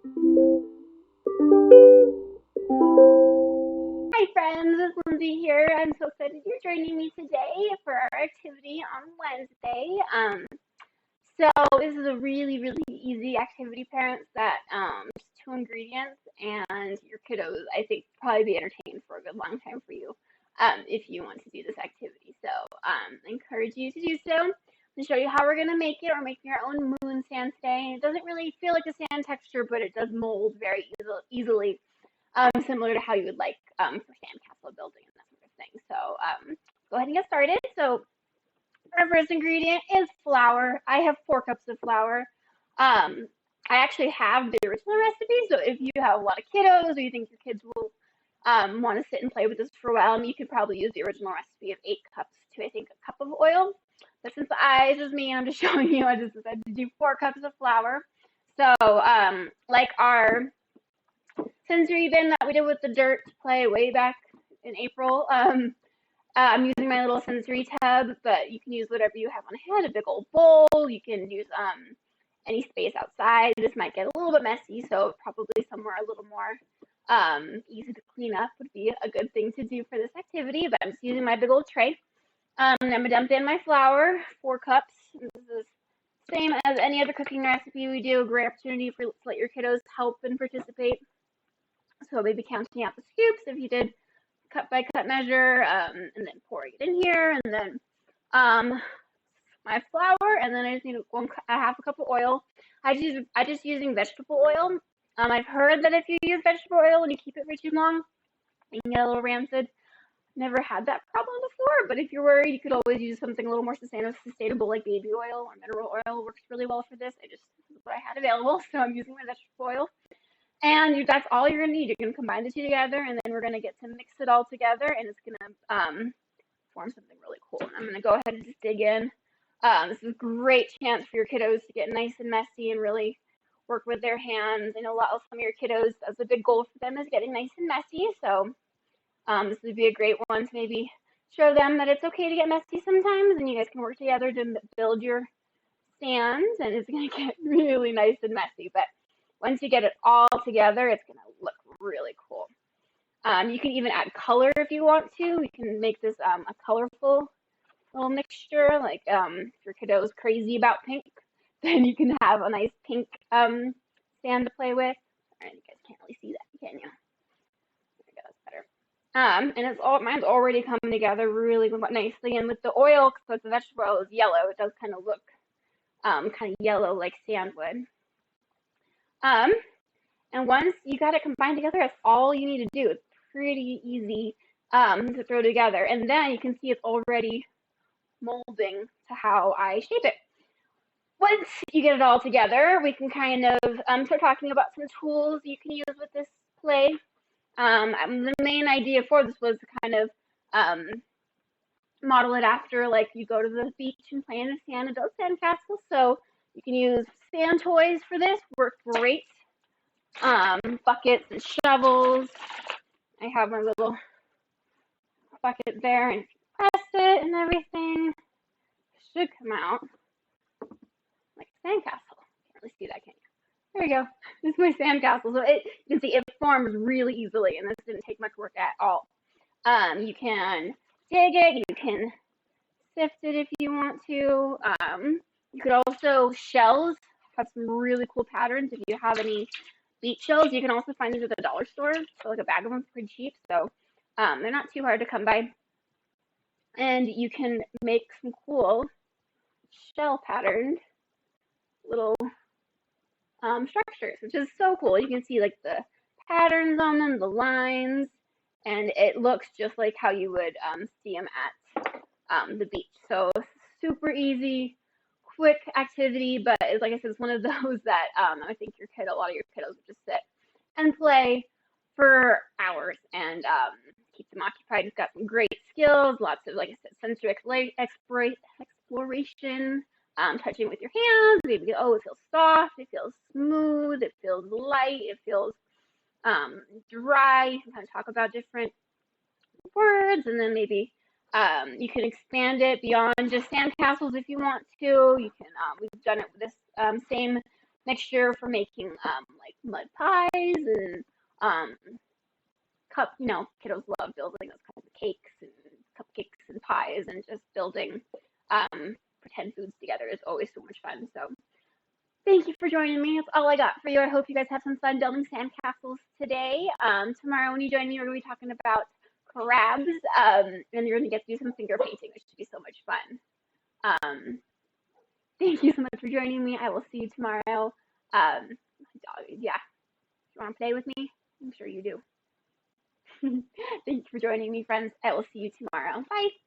Hi friends, it's Lindsay here. I'm so excited you're joining me today for our activity on Wednesday. So this is a really easy activity, parents, that just two ingredients and your kiddos, I think, probably be entertained for a good long time for you if you want to do this activity. So I encourage you to do so. I'm going to show you how we're going to make it. We're making our own moon sand today. It doesn't really feel like a sand texture, but it does mold very easily, similar to how you would like for sandcastle building and that sort of thing. So go ahead and get started. So our first ingredient is flour. I have 4 cups of flour. I actually have the original recipe, so if you have a lot of kiddos or you think your kids will want to sit and play with this for a while, you could probably use the original recipe of 8 cups to, I think, a cup of oil. But since it's just me, I'm just showing you, I just decided to do 4 cups of flour. So, like our sensory bin that we did with the dirt play way back in April. I'm using my little sensory tub, but you can use whatever you have on hand, a big old bowl. You can use any space outside. This might get a little bit messy, so probably somewhere a little more easy to clean up would be a good thing to do for this activity, but I'm just using my big old tray. And I'm going to dump in my flour, 4 cups. This is same as any other cooking recipe we do, a great opportunity for to let your kiddos help and participate. So maybe counting out the scoops if you did cut by cut measure, and then pouring it in here, and then my flour, and then I just need a half a cup of oil. I just using vegetable oil. I've heard that if you use vegetable oil and you keep it for too long, it can get a little rancid. Never had that problem before, but if you're worried, you could always use something a little more sustainable like baby oil or mineral oil. Works really well for this. This is what I had available, so I'm using my vegetable oil. And that's all you're gonna need. You're gonna combine the two together, and then we're gonna get to mix it all together, and it's gonna form something really cool. And I'm gonna go ahead and just dig in. This is a great chance for your kiddos to get nice and messy and really work with their hands. I know some of your kiddos, that's a big goal for them, is getting nice and messy. So this would be a great one to maybe show them that it's okay to get messy sometimes, and you guys can work together to build your stands, and it's gonna get really nice and messy. But once you get it all together, it's gonna look really cool. You can even add color if you want to. You can make this a colorful little mixture. Like if your kiddo is crazy about pink, then you can have a nice pink stand to play with. And you guys can't really see that, can you? There we go, that's better. And mine's already coming together really nicely. And with the oil, because the vegetable oil is yellow, it does kind of look kind of yellow like sand would. And once you got it combined together, that's all you need to do. It's pretty easy to throw together. And then you can see it's already molding to how I shape it. Once you get it all together, we can kind of start talking about some tools you can use with this play. The main idea for this was to kind of model it after, like, you go to the beach and play in a sand and build sandcastles. So you can use sand toys for this, work great. Buckets and shovels. I have my little bucket there, and if you press it and everything, it should come out like a sandcastle. Can't really see that, can you? There you go. This is my sandcastle. So you can see it forms really easily, and this didn't take much work at all. You can dig it, you can sift it if you want to. You could also shells have some really cool patterns. If you have any beach shells, you can also find these at the dollar store. So like a bag of them is pretty cheap. So they're not too hard to come by. And you can make some cool shell patterned little structures, which is so cool. You can see like the patterns on them, the lines, and it looks just like how you would see them at the beach. So super easy, quick activity, but like I said, it's one of those that I think a lot of your kiddos would just sit and play for hours and keep them occupied. It's got some great skills, lots of, like I said, sensory exploration, touching with your hands. Maybe, oh, it feels soft, it feels smooth, it feels light, it feels dry. You can kind of talk about different words, and then maybe you can expand it beyond just sandcastles if you want to. You can we've done it with this same mixture for making like mud pies and um kiddos love building those kinds of cakes and cupcakes and pies and just building pretend foods together is always so much fun. So thank you for joining me. That's all I got for you. I hope you guys have some fun building sandcastles today. Tomorrow when you join me, we're going to be talking about crabs, and you're going to get to do some finger painting, which should be so much fun. Thank you so much for joining me. I will see you tomorrow. Yeah, you want to play with me? I'm sure you do. Thank you for joining me, friends. I will see you tomorrow. Bye.